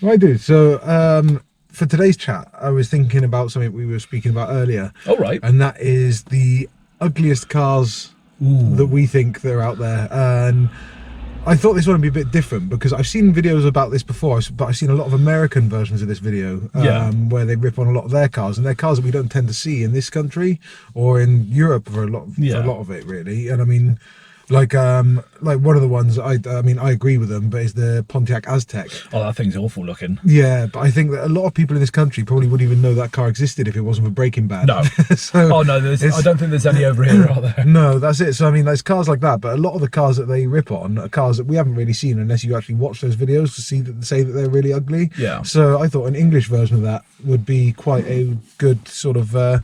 I do. So for today's chat, I was thinking about something we were speaking about earlier. All right. And that is the ugliest cars that we think that are out there. And I thought this one would be a bit different because I've seen videos about this before, but I've seen a lot of American versions of this video where they rip on a lot of their cars, and they're cars that we don't tend to see in this country or in Europe for a lot of it, really. And I mean, like one of the ones I mean I agree with them, but is the Pontiac Aztec. Oh, that thing's awful looking. Yeah, but I think that a lot of people in this country probably wouldn't even know that car existed if it wasn't for Breaking Bad. No. So oh no, I don't think there's any over here, are there? No, that's it. So I mean, there's cars like that, but a lot of the cars that they rip on are cars that we haven't really seen unless you actually watch those videos to see that say that they're really ugly. Yeah. So I thought an English version of that would be quite a good sort of a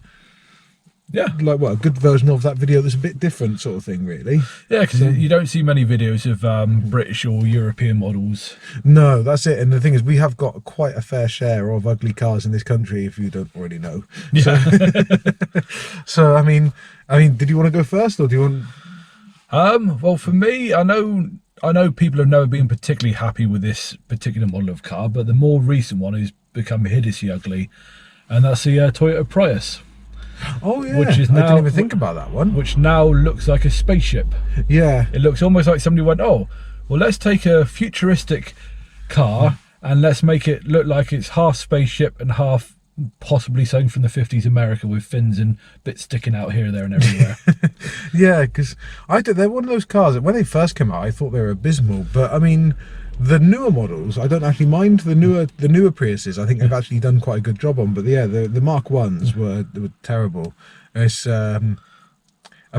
good version of that video that's a bit different sort of thing, really. Yeah, because you don't see many videos of British or European models. No, that's it. And the thing is, we have got quite a fair share of ugly cars in this country, if you don't already know. Yeah. So I mean, did you want to go first, or do you want? Well, for me, I know people have never been particularly happy with this particular model of car, but the more recent one has become hideously ugly, and that's the Toyota Prius. Oh yeah, which is now, I didn't even think about that one. Which now looks like a spaceship. Yeah, it looks almost like somebody went, oh, well, let's take a futuristic car and let's make it look like it's half spaceship and half possibly something from the 50s America with fins and bits sticking out here, there, and everywhere. Yeah, because they're one of those cars that when they first came out, I thought they were abysmal, but I mean, the newer models, I don't actually mind. The newer Priuses, I think they've actually done quite a good job on. But yeah, the Mark Ones were terrible. It's a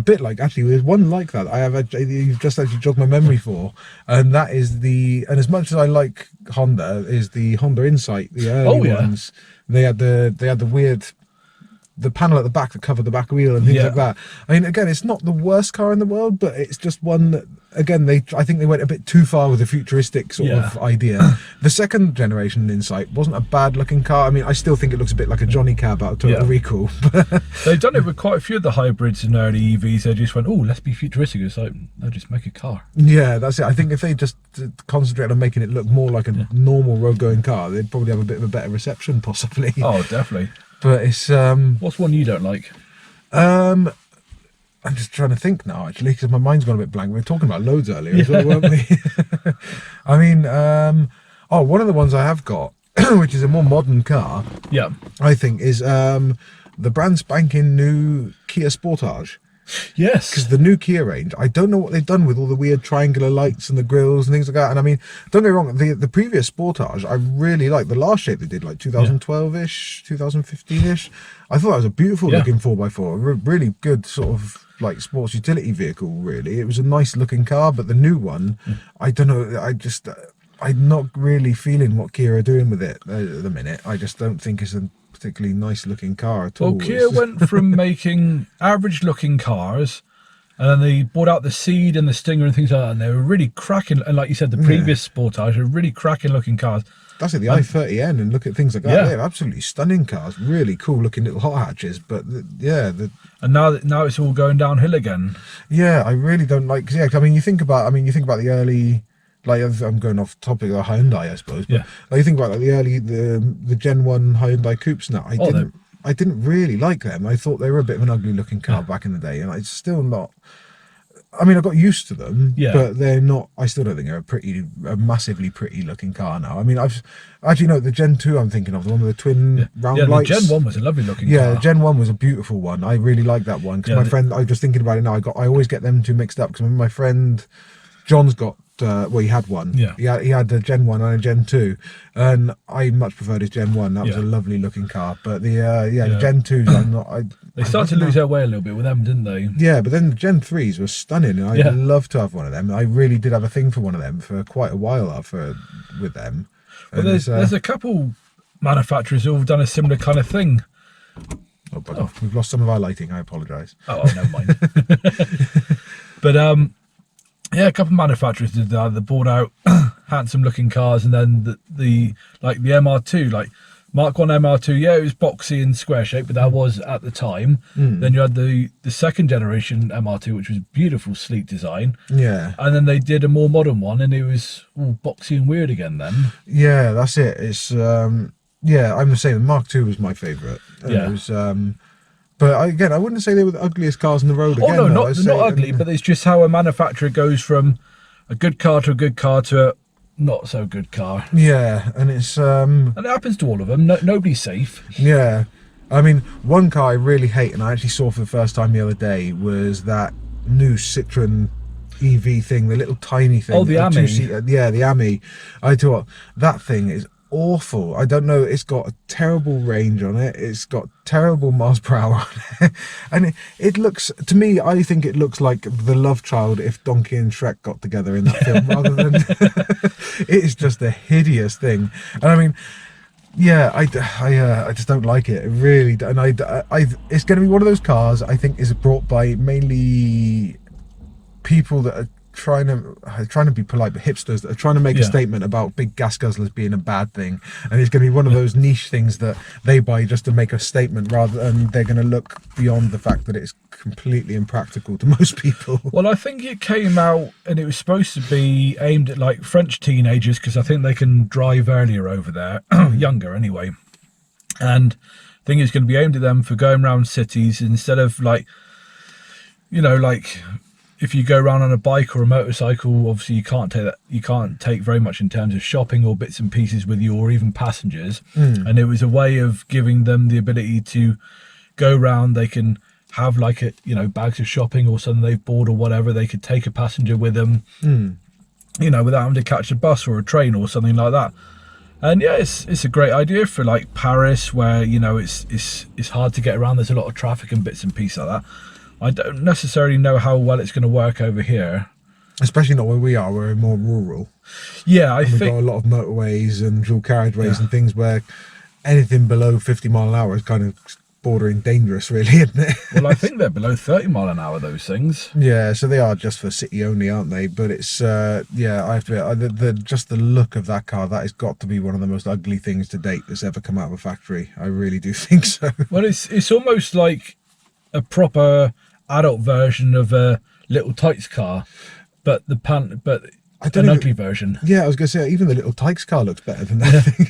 bit like, actually, there's one like that you've just actually jogged my memory for, and that is and as much as I like Honda, is the Honda Insight, the early ones. They had the weird, the panel at the back that covered the back wheel and things like that. I mean, again, it's not the worst car in the world, but it's just one that, again, I think they went a bit too far with the futuristic sort of idea. The second generation Insight wasn't a bad looking car. I mean, I still think it looks a bit like a Johnny Cab out of Total Recall. They've done it with quite a few of the hybrids and early EVs. They just went, oh, let's be futuristic. It's like, no, just make a car. Yeah, that's it. I think if they just concentrate on making it look more like a normal road going car, they'd probably have a bit of a better reception, possibly. Oh, definitely. But it's what's one you don't like? I'm just trying to think now, actually, because my mind's gone a bit blank. We were talking about loads earlier as well, weren't we? I mean, one of the ones I have got, which is a more modern car, I think, is the brand spanking new Kia Sportage. Yes. Because the new Kia range, I don't know what they've done with all the weird triangular lights and the grills and things like that. And I mean, don't get me wrong, the previous Sportage, I really liked the last shape they did, like 2012-ish, 2015-ish. I thought that was a beautiful looking 4x4, really good sort of like sports utility vehicle, really. It was a nice looking car, but the new one, I don't know, I'm not really feeling what Kia are doing with it at the minute. I just don't think it's a particularly nice looking car at all. Well, Kia went from making average looking cars, and then they brought out the Ceed and the Stinger and things like that, and they were really cracking, and like you said, the previous Sportage were really cracking looking cars. That's it, the i30N, and look at things like that. They're absolutely stunning cars, really cool looking little hot hatches. But and now it's all going downhill again. Yeah, I really don't like. I mean, you think about the early. Like, I'm going off topic of Hyundai, I suppose. But like, you think about like the Gen 1 Hyundai Coupes now. I didn't really like them. I thought they were a bit of an ugly looking car back in the day, and it's still not. I mean, I got used to them, but they're not. I still don't think they're a massively pretty looking car now. I mean, the Gen 2 I'm thinking of, the one with the twin round lights. The Gen 1 was a lovely looking car. Yeah, the Gen 1 was a beautiful one. I really liked that one because my friend. I was just thinking about it now. I always get them two mixed up because my friend John's got. He had one. Yeah. He had a Gen 1 and a Gen 2, and I much preferred his Gen 1. That was a lovely looking car. But the Gen 2s, I'm not. They started to lose their way a little bit with them, didn't they? Yeah, but then the Gen 3s were stunning, and I'd love to have one of them. I really did have a thing for one of them for quite a while with them. Well, there's a couple manufacturers who have done a similar kind of thing. Oh, we've lost some of our lighting. I apologise. Oh, never mind. But yeah, a couple of manufacturers did that. They brought out handsome looking cars, and then the MR2, like Mark 1 MR2, yeah, it was boxy and square shaped, but that was at the time. Then you had the second generation MR2, which was beautiful, sleek design. Yeah. And then they did a more modern one, and it was all boxy and weird again then. Yeah, that's it. It's yeah, I'm the same. Mark II was my favourite. Yeah. It was, but again, I wouldn't say they were the ugliest cars on the road. Oh Again, no, though. not ugly, but it's just how a manufacturer goes from a good car to a good car to a not so good car. Yeah, and it's And it happens to all of them. Nobody's safe. yeah. I mean, one car I really hate, and I actually saw for the first time the other day, was that new Citroen EV thing, the little tiny thing. Oh, the Ami. Yeah, the Ami. I thought that thing is awful. I don't know. It's got a terrible range on it. It's got terrible miles per hour on it, and it looks, to me, I think it looks like the love child if Donkey and Shrek got together in that film, rather than it is just a hideous thing. And I mean, yeah, I just don't like it. Really, and it's going to be one of those cars I think is brought by mainly people that are trying to be polite, but hipsters that are trying to make a statement about big gas guzzlers being a bad thing, and it's going to be one of those niche things that they buy just to make a statement, rather than they're going to look beyond the fact that it's completely impractical to most people. Well, I think it came out and it was supposed to be aimed at like French teenagers, because I think they can drive earlier over there, younger anyway. And I think it's going to be aimed at them for going around cities instead of like, you know, like if you go around on a bike or a motorcycle, obviously you can't take that. You can't take very much in terms of shopping or bits and pieces with you, or even passengers. And it was a way of giving them the ability to go around. They can have like a, you know, bags of shopping or something they've bought or whatever. They could take a passenger with them, you know, without having to catch a bus or a train or something like that. And yeah, it's a great idea for like Paris, where, you know, it's hard to get around. There's a lot of traffic and bits and pieces like that. I don't necessarily know how well it's going to work over here, Especially not where we are. We're more rural. Yeah, I We've think got a lot of motorways and dual carriageways and things where anything below 50 mile an hour is kind of bordering dangerous, really, isn't it? well, I think they're below 30 mile an hour, those things. Yeah, so they are just for city only, aren't they? But it's yeah, I have to admit, just the look of that car, that has got to be one of the most ugly things to date that's ever come out of a factory. I really do think so. Well, it's almost like a proper adult version of a little tights car, but an ugly version. Yeah, I was going to say, even the little Tykes car looks better than that thing.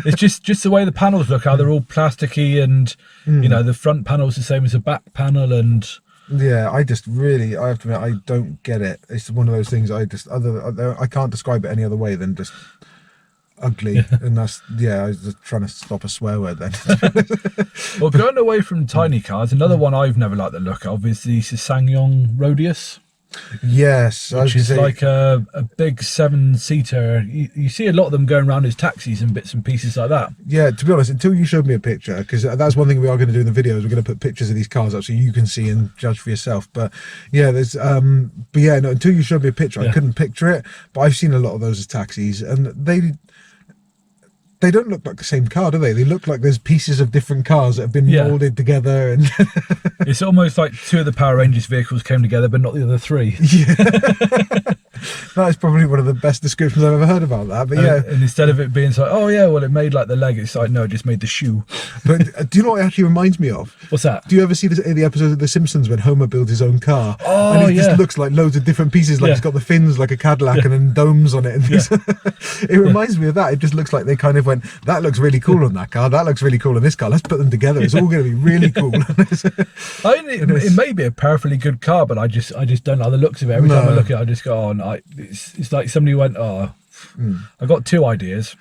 It's just the way the panels look, how they're all plasticky, and you know, the front panel's the same as the back panel, and yeah, I have to admit, I don't get it. It's one of those things I can't describe it any other way than just ugly. And that's, yeah, I was just trying to stop a swear word then. well, going away from tiny cars, another one I've never liked the look of is the SsangYong Rodius. Yes, which is like a big 7-seater. You see a lot of them going around as taxis and bits and pieces like that. Yeah, to be honest, until you showed me a picture, because that's one thing we are going to do in the video, is we're going to put pictures of these cars up so you can see and judge for yourself. But yeah, there's but yeah, no, until you showed me a picture, I couldn't picture it. But I've seen a lot of those as taxis, and they don't look like the same car, do they? They look like there's pieces of different cars that have been molded together, and it's almost like 2 of the Power Rangers vehicles came together, but not the other 3. Yeah. That is probably one of the best descriptions I've ever heard about that. But yeah, and instead of it being like, oh yeah, well, it made like the leg, it's like, no, it just made the shoe. But do you know what it actually reminds me of? What's that? Do you ever see the episode of The Simpsons when Homer builds his own car? Oh, and it just looks like loads of different pieces, like it's got the fins like a Cadillac and then domes on it and things. It reminds me of that. It just looks like they kind of went, that looks really cool on that car, that looks really cool on this car, let's put them together, it's all going to be really cool. It may be a perfectly good car, but I just don't like the looks of it. Every time I look at it, I just go, oh no, it's like somebody went, oh, I got 2 ideas.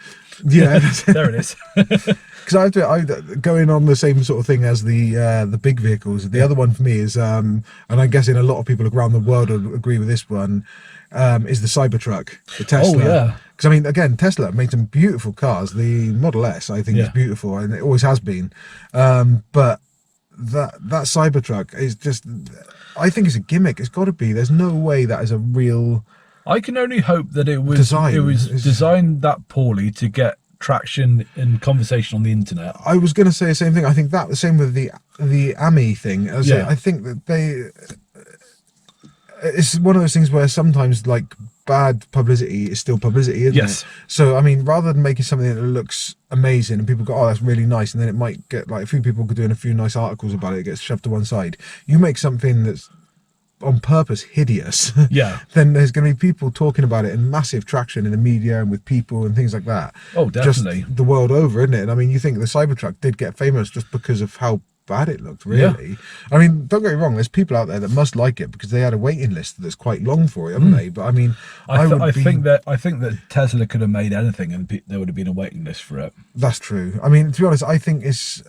Yeah. There it is. Because I going on the same sort of thing as the big vehicles. The other one for me is, and I'm guessing a lot of people around the world will agree with this one, is the Cybertruck, the Tesla. Oh yeah. Because I mean, again, Tesla made some beautiful cars. The Model S, I think, is beautiful, and it always has been. But that Cybertruck is just, I think it's a gimmick. It's got to be. There's no way that is a real. I can only hope that it was designed that poorly to get traction and conversation on the internet. I was going to say the same thing. I think that the same with the Ami thing. I think that it's one of those things where sometimes like bad publicity is still publicity, isn't Yes. it? So I mean, rather than making something that looks amazing and people go, oh, that's really nice, and then it might get like a few people doing a few nice articles about it, it gets shoved to one side. You make something that's on purpose hideous, Yeah. then there's going to be people talking about it and massive traction in the media and with people and things like that. Oh, definitely. Just the world over, isn't it? And I mean, you think the Cybertruck did get famous just because of how bad it looked, really. I mean, don't get me wrong, there's people out there that must like it because they had a waiting list that's quite long for it, haven't they? But I mean, I think that Tesla could have made anything and there would have been a waiting list for it. That's true. I mean, to be honest, I think it's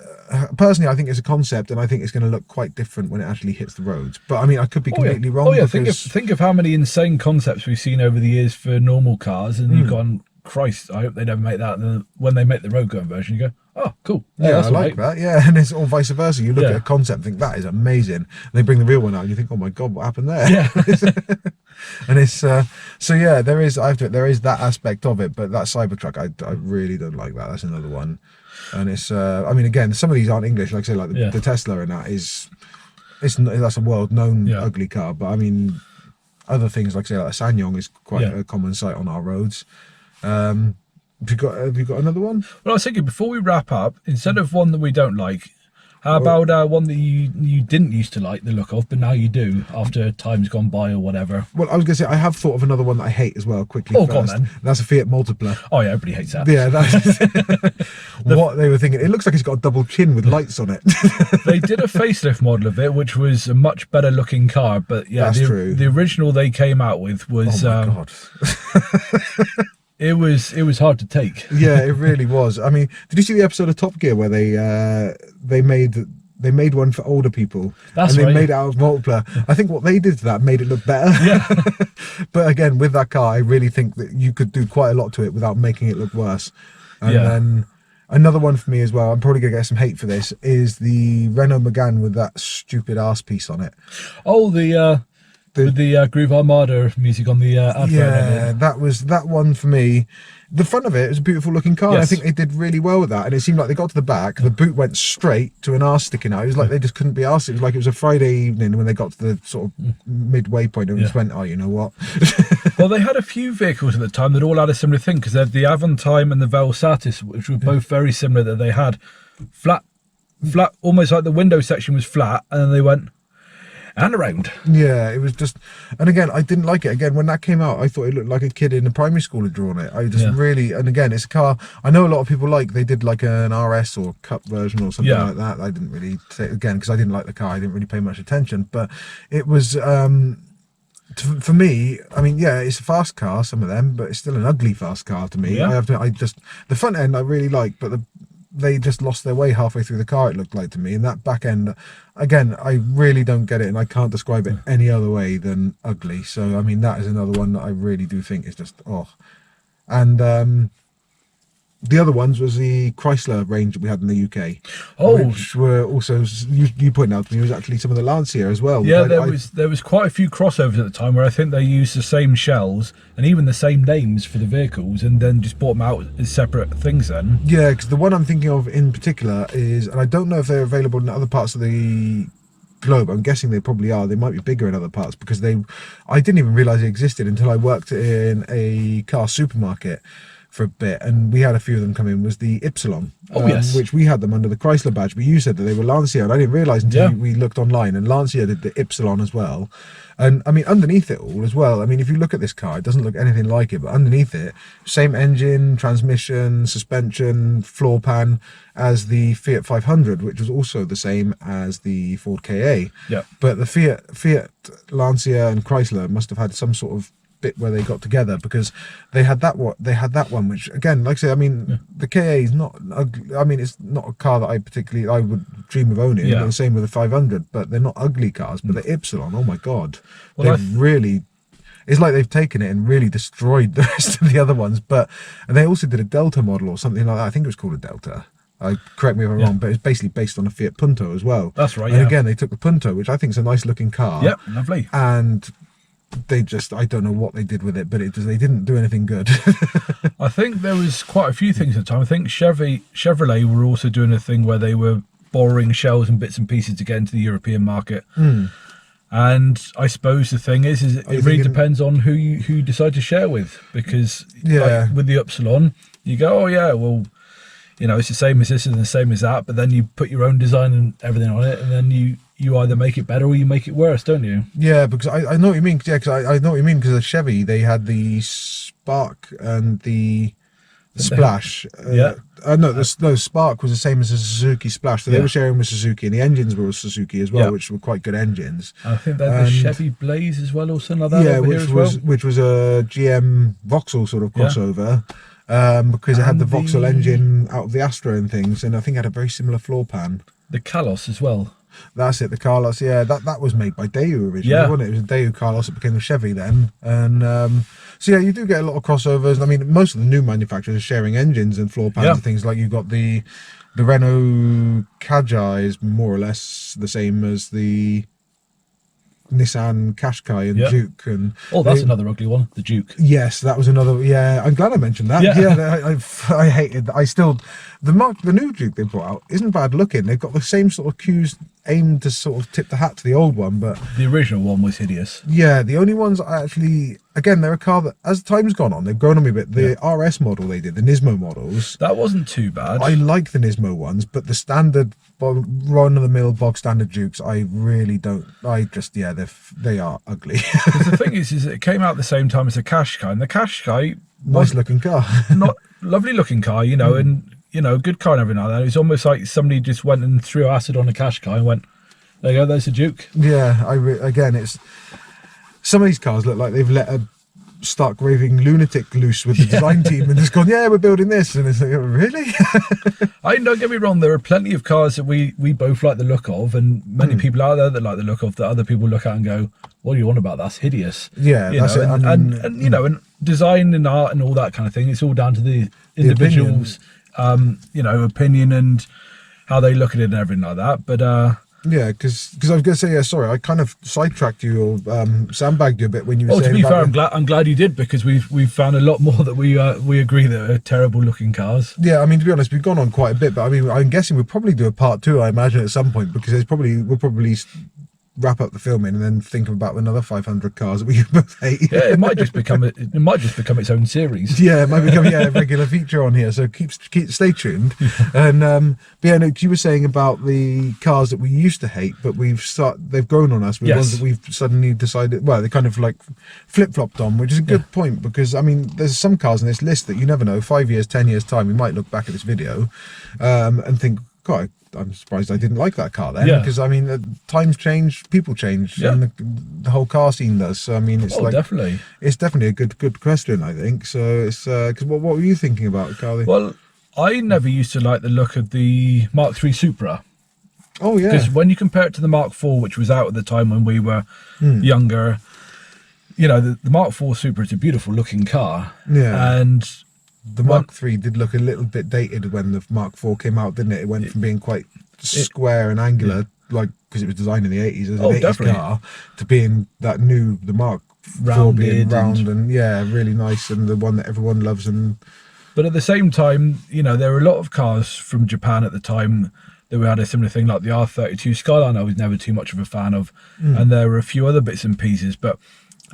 personally, I think it's a concept, and I think it's going to look quite different when it actually hits the roads. But I mean, I could be completely wrong. Oh yeah, because... think of how many insane concepts we've seen over the years for normal cars, and you've gone, Christ, I hope they never make that. And then when they make the road going version, you go, oh, cool. Yeah, that's I like that. Yeah, and it's all vice versa. You look at a concept and think that is amazing, and they bring the real one out, and you think, oh my god, what happened there? Yeah. And it's so yeah, there is that aspect of it, but that Cybertruck, I really don't like that. That's another one, and it's I mean, again, some of these aren't English, like I say, like the Tesla and that that's a world known ugly car, but I mean, other things like say like a Sanyong is quite a common sight on our roads. Have you got another one? Well, I was thinking before we wrap up, instead of one that we don't like, how about one that you didn't used to like the look of, but now you do after time's gone by or whatever? Well, I was going to say I have thought of another one that I hate as well. Quickly, go on first. then. That's a Fiat Multipla. Oh yeah, everybody hates that. Yeah, that's what they were thinking. It looks like it's got a double chin with lights on it. They did a facelift model of it, which was a much better looking car. But yeah, that's true. The original they came out with was. Oh my god. It was hard to take. Yeah, it really was. I mean, did you see the episode of Top Gear where they made one for older people? That's and they right. made it out of Multipla. I think what they did to that made it look better. Yeah. But again, with that car, I really think that you could do quite a lot to it without making it look worse. And then another one for me as well, I'm probably going to get some hate for this, is the Renault Megane with that stupid arse piece on it. Oh, with the Groove Armada music on the advert. Yeah, that one for me. The front of it was a beautiful looking car. And I think they did really well with that. And it seemed like they got to the back, the boot went straight to an arse sticking out. It was like they just couldn't be arsed. It was like it was a Friday evening when they got to the sort of midway point and just went, oh, you know what? Well, they had a few vehicles at the time that all had a similar thing, because they had the Avantime and the Velsatis, which were both very similar, that they had flat, almost like the window section was flat, and then they went and around. Yeah, it was just, and again, I didn't like it. Again, when that came out, I thought it looked like a kid in a primary school had drawn it. I just really, and again, it's a car I know a lot of people like. They did like an RS or Cup version or something like that. I didn't really say it again because I didn't like the car. I didn't really pay much attention, but it was for me, I mean, yeah, it's a fast car, some of them, but it's still an ugly fast car to me. The front end I really like, but they just lost their way halfway through the car, it looked like to me. And that back end, again, I really don't get it, and I can't describe it any other way than ugly. So I mean, that is another one that I really do think is just and the other ones was the Chrysler range that we had in the UK, which were also, you pointed out to me, was actually some of the Lancia as well. Yeah, there was quite a few crossovers at the time where I think they used the same shells and even the same names for the vehicles, and then just bought them out as separate things then. Yeah, because the one I'm thinking of in particular is, and I don't know if they're available in other parts of the globe. I'm guessing they probably are. They might be bigger in other parts because I didn't even realise they existed until I worked in a car supermarket for a bit, and we had a few of them come in. Was the Ypsilon, which we had them under the Chrysler badge, but you said that they were Lancia, and I didn't realise until we looked online, and Lancia did the Ypsilon as well. And I mean, underneath it all as well, I mean, if you look at this car, it doesn't look anything like it, but underneath it, same engine, transmission, suspension, floor pan as the Fiat 500, which was also the same as the Ford KA. Yeah. But the Fiat Lancia and Chrysler must have had some sort of bit where they got together, because they had that one, which again, like I say, I mean, the KA is not ugly. I mean, it's not a car that I would dream of owning. But the same with the 500, but they're not ugly cars. But the Ypsilon, oh my god, it's like they've taken it and really destroyed the rest of the other ones. And they also did a Delta model or something like that. I think it was called a Delta. Correct me if I'm wrong, but it's basically based on a Fiat Punto as well. That's right. And again, they took the Punto, which I think is a nice looking car. Yep, lovely. And they just, I don't know what they did with it, but they didn't do anything good. I think there was quite a few things at the time. I think Chevrolet were also doing a thing where they were borrowing shells and bits and pieces to get into the European market. And I suppose the thing is it really thinking- depends on who you decide to share with, because Yeah. like with the Upsilon, you go, oh yeah, well, you know, it's the same as this and the same as that, but then you put your own design and everything on it, and then you either make it better or you make it worse, don't you? Yeah, because I know what you mean. Yeah, because I know what you mean, because the Chevy, they had the Spark and the Splash. Yeah. No, the Spark was the same as the Suzuki Splash. So they Yeah. were sharing with Suzuki, and the engines were with Suzuki as well, Yeah. which were quite good engines. I think they had the Chevy Blaze as well, or something like that. Yeah, over here as well. which was a GM Vauxhall sort of Yeah. crossover. Because it had And the Vauxhall the- engine out of the Astra and things, and I think it had a very similar floor pan. The Kalos as well. That's it, the Carlos. Yeah, that was made by Daewoo originally, Yeah. wasn't it? It was a Daewoo Carlos that became the Chevy then. And so yeah, you do get a lot of crossovers. I mean, most of the new manufacturers are sharing engines and floor pans Yeah. and things. Like you've got the Renault Kadjar is more or less the same as the Nissan Qashqai and Yeah. Duke. And Oh, that's they- another ugly one, the Duke. Yes, that was another. Yeah, I'm glad I mentioned that. Yeah. Yeah, I hated. I still the new Duke they brought out isn't bad looking. They've got the same sort of cues aimed to sort of tip the hat to the old one, but The original one was hideous. yeah, the only ones I actually, again, they're a car that as time's gone on, they've grown on me a bit. The RS model they did, the Nismo models. That wasn't too bad. I like the Nismo ones, but the standard run-of-the-mill bog standard Dukes, I really don't. I just they are ugly. 'Cause the thing is it came out at the same time as the Qashqai, and the Qashqai Nice looking car. not lovely looking car, you know, and you know, good car and everything like that. It was almost like somebody just went and threw acid on a Qashqai and went, there you go, there's a Duke. Yeah, again, it's some of these cars look like they've let a stark raving lunatic loose with the design team and just gone, yeah, we're building this, and it's like, oh, really? Don't get me wrong, there are plenty of cars that we both like the look of, and many people out there that like the look of that other people look at and go, what do you want about that? That's hideous. Yeah, you that's know, it. and you know, and design and art and all that kind of thing, it's all down to the individuals, you know, opinion and how they look at it and everything like that. But Yeah, because I was going to say, yeah, sorry, I kind of sidetracked you or sandbagged you a bit when you were oh, saying to be fair, about I'm glad you did, because we've found a lot more that we agree that are terrible looking cars. Yeah, I mean, to be honest, we've gone on quite a bit, but I mean, I'm guessing we'll probably do a part 2, I imagine, at some point, because we'll probably wrap up the filming and then think about another 500 cars that we both hate. Yeah, it might just become its own series. Yeah, it might become a regular feature on here. So stay tuned. And but yeah, no, you were saying about the cars that we used to hate, but they've grown on us with Yes. ones that we've suddenly decided. Well, they kind of like flip flopped on, which is a good point, because I mean, there's some cars in this list that you never know. 5 years, 10 years time, we might look back at this video and think, God, I'm surprised I didn't like that car then, Yeah. because I mean, times change, people change, Yeah. and the whole car scene does. So I mean, it's Definitely. it's definitely a good question, I think. So it's because what were you thinking about, Carly? Well, I never used to like the look of the Mark III Supra, Oh yeah, because when you compare it to the Mark IV, which was out at the time when we were younger, you know, the Mark IV Supra is a beautiful looking car. Yeah. And the Mark III did look a little bit dated when the Mark IV came out, didn't it? It went from being quite square and angular, like because it was designed in the 80s as an 80s definitely. car, to being the Mark IV being Rounded round and yeah, really nice, and the one that everyone loves. And But at the same time, you know, there were a lot of cars from Japan at the time that we had a similar thing, like the R32 Skyline. I was never too much of a fan of, and there were a few other bits and pieces. But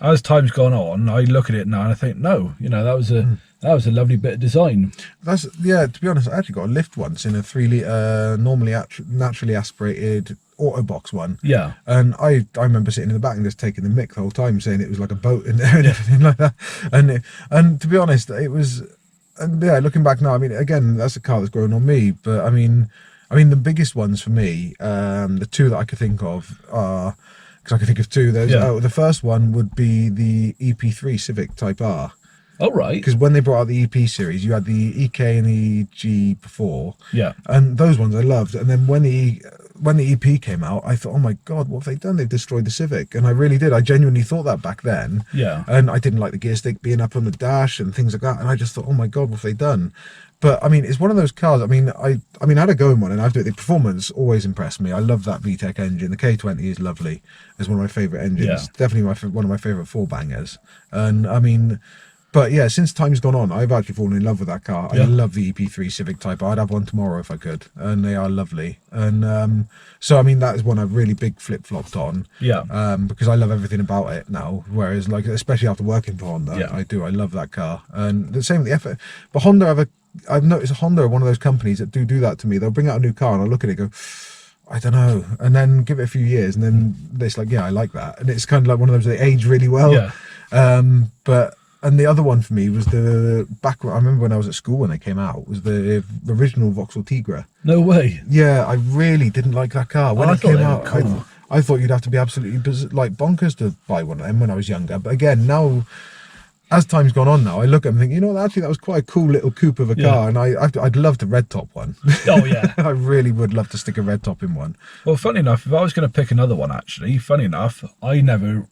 as time's gone on, I look at it now and I think, no, you know, that was a lovely bit of design. that's to be honest, I actually got a lift once in a 3-litre normally naturally aspirated Autobox one. Yeah. And I remember sitting in the back and just taking the mick the whole time, saying it was like a boat in there and everything like that. And to be honest, it was, and yeah, looking back now, I mean, again, that's a car that's grown on me. But I mean, the biggest ones for me, the two that I could think of are, because I could think of two. The first one would be the EP3 Civic Type R. Oh, right. Because when they brought out the EP series, you had the EK and the G before. Yeah. And those ones I loved. And then when the EP came out, I thought, oh my God, what have they done? They've destroyed the Civic. And I really did. I genuinely thought that back then. Yeah. And I didn't like the gear stick being up on the dash and things like that. And I just thought, oh my God, what have they done? But I mean, it's one of those cars. I mean, I had a go in one, and the performance always impressed me. I love that VTEC engine. The K20 is lovely. It's one of my favorite engines. Yeah. Definitely one of my favorite four bangers. And I mean, But yeah, since time's gone on, I've actually fallen in love with that car. Yeah. I love the EP3 Civic Type. I'd have one tomorrow if I could, and they are lovely. And so I mean, that is one I've really big flip-flopped on. Yeah. Because I love everything about it now. Whereas, like, especially after working for Honda, Yeah. I love that car. And the same with the effort. But Honda, I've noticed Honda are one of those companies that do that to me. They'll bring out a new car and I'll look at it and go, I don't know, and then give it a few years, and then it's like, yeah, I like that, and it's kind of like one of those, they age really well. Yeah. And the other one for me was I remember when I was at school when they came out, was the original Vauxhall Tigra. No way. Yeah, I really didn't like that car when I it thought came they were out. cool. I thought you'd have to be absolutely like bonkers to buy one of them when I was younger. But again, now, as time's gone on now, I look at them and think, you know, actually that was quite a cool little coupe of a car, and I'd love the red top one. Oh yeah. I really would love to stick a red top in one. Well, funny enough, if I was going to pick another one, actually, funny enough, I never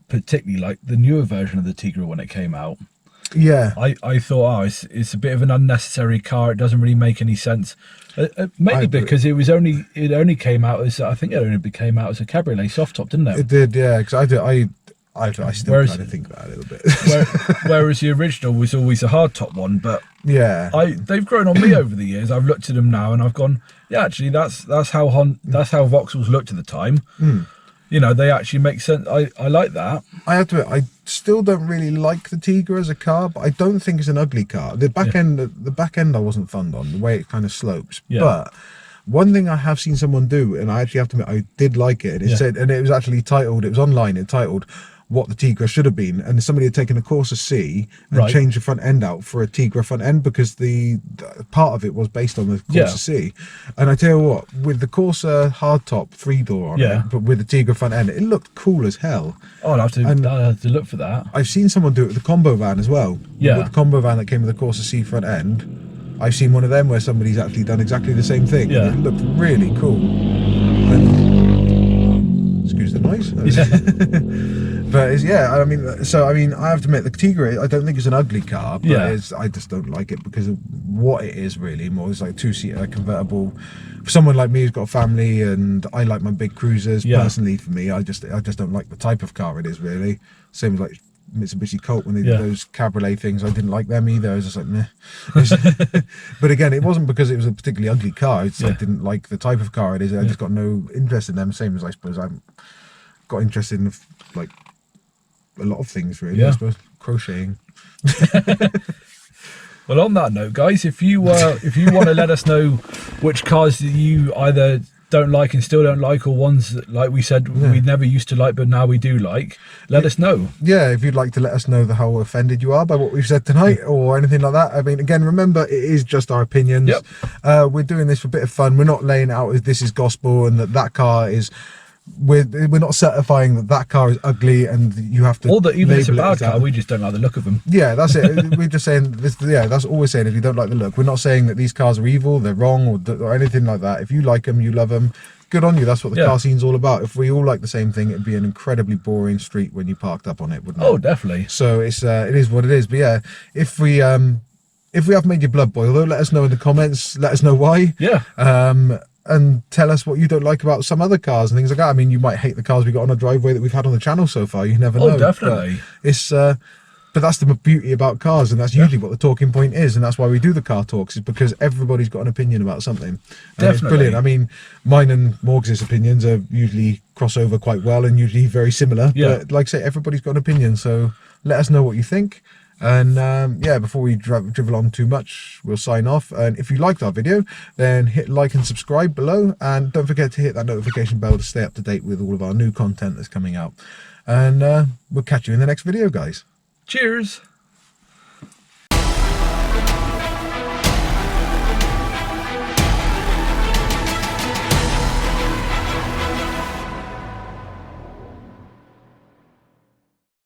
particularly liked the newer version of the Tigra when it came out. Yeah. I thought, it's a bit of an unnecessary car. It doesn't really make any sense. Mainly because it only came out as, I think it only came out as a cabriolet soft top, didn't it? It did, yeah. Because I still kind of think that a little bit. Whereas the original was always a hard top one, but yeah, they've grown on me over the years. I've looked at them now and I've gone, yeah, actually that's how Vauxhalls looked at the time. You know, they actually make sense. I like that. I have to admit, I still don't really like the Tigra as a car, but I don't think it's an ugly car. The back end I wasn't fond on, the way it kind of slopes. Yeah. But one thing I have seen someone do, and I actually have to admit, I did like it. And it said, and it was actually titled, it was online, it titled what the Tigra should have been, and somebody had taken a Corsa C and changed the front end out for a Tigra front end, because the part of it was based on the Corsa C. And I tell you what, with the Corsa hardtop 3-door on it, but with the Tigra front end, it looked cool as hell. Oh, I'll have to look for that. I've seen someone do it with the combo van as well. Yeah. With the combo van that came with the Corsa C front end, I've seen one of them where somebody's actually done exactly the same thing. Yeah. It looked really cool. And, excuse the noise. But I mean, I have to admit, the Tigra, I don't think it's an ugly car, but I just don't like it because of what it is really. More, it's like 2-seater convertible. For someone like me who's got a family, and I like my big cruisers, personally for me, I just don't like the type of car it is really. Same as like Mitsubishi Colt when they did those cabriolet things, I didn't like them either. I was just like, meh. But again, it wasn't because it was a particularly ugly car. It's I didn't like the type of car it is. I just got no interest in them. Same as I suppose I got interested in like a lot of things really. I suppose crocheting. Well, on that note, guys, if you want to let us know which cars that you either don't like and still don't like, or ones that, like we said, we never used to like but now we do like, let us know. Yeah, if you'd like to let us know how offended you are by what we've said tonight or anything like that. I mean, again, remember, it is just our opinions. We're doing this for a bit of fun. We're not laying it out as this is gospel and that car is... We're not certifying that car is ugly and you have to, or that even if it's a bad car, we just don't like the look of them. Yeah, that's it. We're just saying this. Yeah, that's all we're saying. If you don't like the look, we're not saying that these cars are evil, they're wrong, or anything like that. If you like them, you love them, good on you. That's what the car scene's all about. If we all like the same thing, it'd be an incredibly boring street when you parked up on it, wouldn't it? Oh, definitely. So it is what it is. But yeah, if we have made your blood boil, though, let us know in the comments. Let us know why. Yeah. And tell us what you don't like about some other cars and things like that. I mean, you might hate the cars we got on our driveway that we've had on the channel so far. You never know. Oh, definitely. But that's the beauty about cars, and that's usually what the talking point is, and that's why we do the car talks, is because everybody's got an opinion about something. And it's brilliant. I mean, mine and Morgs' opinions are usually cross over quite well and usually very similar. Yeah. But like I say, everybody's got an opinion, so let us know what you think. And before we drivel on too much, we'll sign off. And if you liked our video, then hit like and subscribe below, and don't forget to hit that notification bell to stay up to date with all of our new content that's coming out. And we'll catch you in the next video, guys. Cheers.